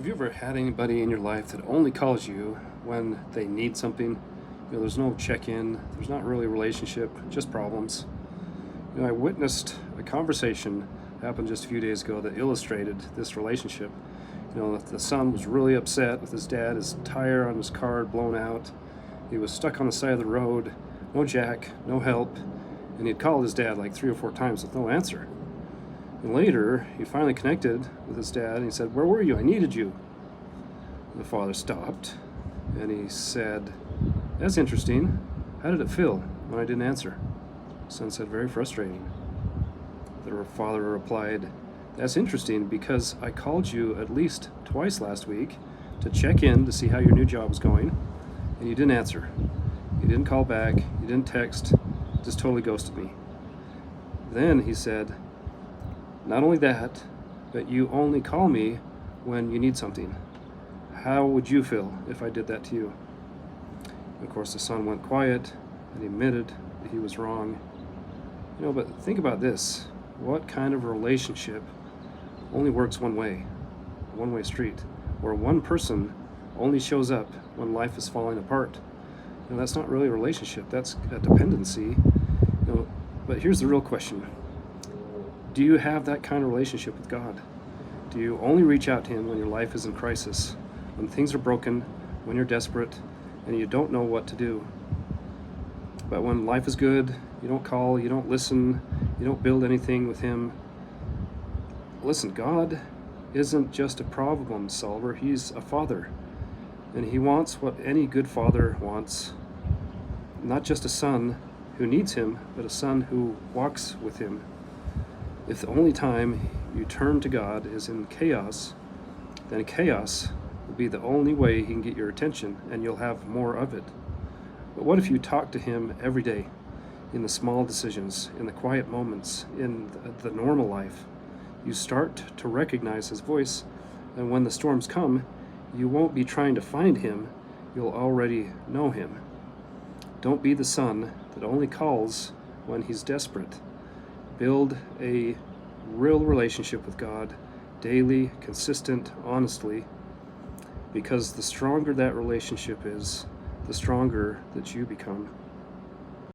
Have you ever had anybody in your life that only calls you when they need something? There's no check-in, there's not really a relationship, just problems. I witnessed a conversation happen just a few days ago that illustrated this relationship. The son was really upset with his dad. His tire on his car had blown out. He was stuck on the side of the road, no jack, no help, and he'd called his dad like 3 or 4 times with no answer. And later, he finally connected with his dad and he said, "Where were you? I needed you." And the father stopped and he said, "That's interesting. How did it feel when I didn't answer?" The son said, "Very frustrating." The father replied, "That's interesting because I called you at least twice last week to check in to see how your new job was going, and you didn't answer. You didn't call back, you didn't text, just totally ghosted me." Then he said, "Not only that, but you only call me when you need something. How would you feel if I did that to you?" And of course, the son went quiet and admitted that he was wrong. But think about this. What kind of relationship only works one way, a one-way street, where one person only shows up when life is falling apart? That's not really a relationship. That's a dependency. But here's the real question. Do you have that kind of relationship with God? Do you only reach out to Him when your life is in crisis, when things are broken, when you're desperate, and you don't know what to do? But when life is good, you don't call, you don't listen, you don't build anything with Him. Listen, God isn't just a problem solver, He's a father. And He wants what any good father wants. Not just a son who needs Him, but a son who walks with Him. If the only time you turn to God is in chaos, then chaos will be the only way He can get your attention, and you'll have more of it. But what if you talk to Him every day, in the small decisions, in the quiet moments, in the normal life? You start to recognize His voice, and when the storms come, you won't be trying to find Him, you'll already know Him. Don't be the son that only calls when he's desperate. Build a real relationship with God, daily, consistent, honestly, because the stronger that relationship is, the stronger that you become.